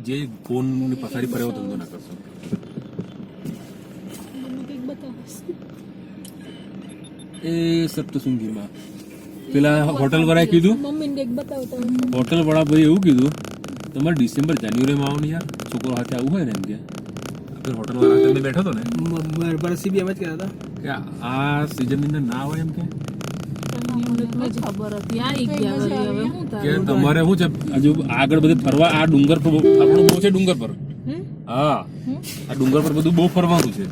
જે ફોન ની પથારી પર એવો ધંધો ના કરશો. એ સપ્તશૃંગીમાં પેલા હોટલ વાળાએ કીધું, હોટલ વાળા ભાઈ એવું કીધું, તમારે ડિસેમ્બર જાન્યુઆરીમાં આવો ને યાર, છોકરો સાથે આવું હોય ને એમ કે. હોટલ વાળા તમે બેઠો હતો ને, બરસી બી એમ જ કહેતા હતા કે આ સિઝન ની અંદર ના હોય એમ કે તમારે શું છે હજુ આગળ બધે ફરવા. આ ડુંગર પર આપણું બહુ છે, ડુંગર પર. હા, આ ડુંગર પર બધું બહુ ફરવાનું છે.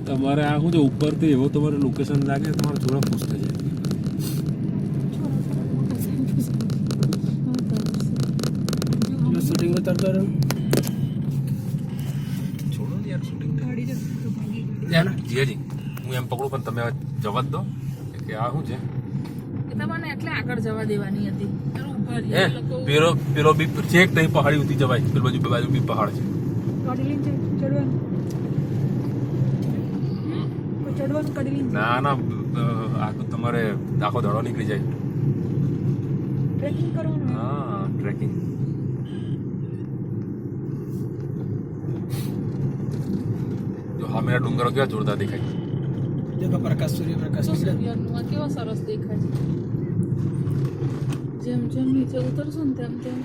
તમારે આ શું છે ઉપરથી એવો તમારે લોકેશન લાગે, તમારા છોકરા ખુશ થઈ જાય. શૂટિંગ ઉતરતો રહ્યો. છોડો ને યાર શૂટિંગ. જીયાજી હું એમ પકડું પણ તમે જવા જ દો કે આ શું છે. તમને એટલે આગળ જવા દેવાની હતી. પેલો બી ચેક નહીં, પહાડી ઉતરી જવાય. પેલી બાજુ બી પહાડ છે. ના ના, આખું તમારે આખો દડો નીકળી જાય. હા, ટ્રેકિંગ. જો હા, મેરા ડુંગરો કેવા જોરદાર દેખાય. દેખો પ્રકાશ, સૂર્યપ્રકાશ કેવા સરસ દેખાય છે. જેમ જેમ નીચે ઉતરશો ને તેમ તેમ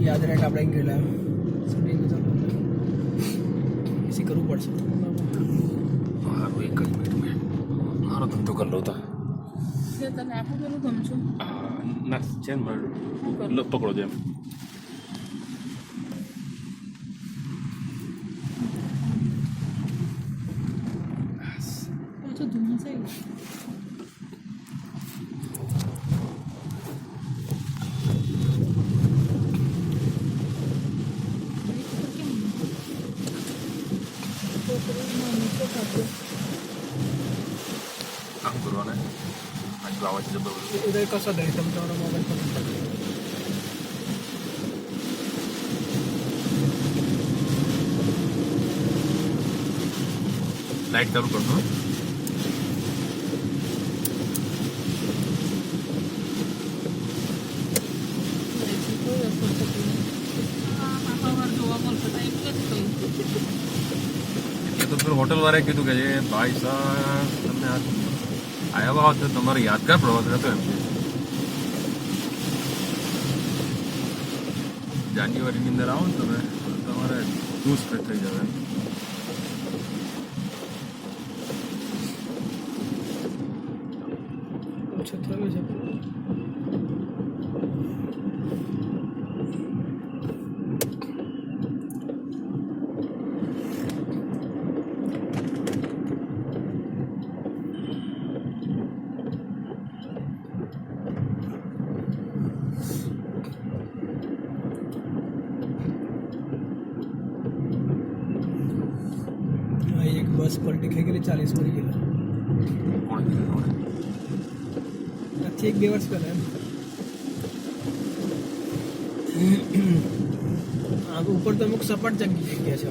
યાદ રહે કે આપણે ગયેલા શૂટિંગ એસી કરવું પડશે. મારું એક જ મિનિટ, મારો ધંધો કરી લો. તને આખું પેલું ગમશું ના છે ને મારું પકડો જેમ. પાછું ધૂમ છે. કામ કરવાના આટલું આવાજ જબરદસ્ત. ઉદય કશો દઈ તમે તમારો મોબાઈલ પર લાઈટ ચાલુ કરતો. એટલે તો હોટલ વાળાએ કીધું કે ભાઈ સાહેબ તમે આવ્યા હોત તો તમારે યાદગાર પ્રવાસ હતો એમ. જાન્યુઆરીની અંદર આવો ને તમે, તમારે જૂસ થઈ જાય એમ. ઓછું થયું છે. એક બસ પલટી ખાઈ ગયેલી, 40 મરી ગયેલા. આજથી 1-2 વર્ષ પહેલા એમ. ઉપર તો અમુક સપાટ જગ્યા છે.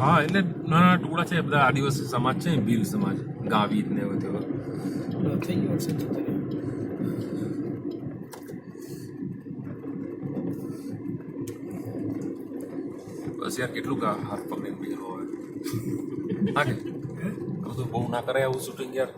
હા, એટલે નાના ટુકડા છે બધા આદિવાસી સમાજ છે, ભીલ સમાજ, ગાવીત ને એવું તેવા. થઈ ગયું વર્ષ જતું રહ્યું. બસ યાર કેટલું હાથ પકડીને બેઠો હોય. હા કે બધું બહુ ના કરે આવું શૂટિંગ યાર.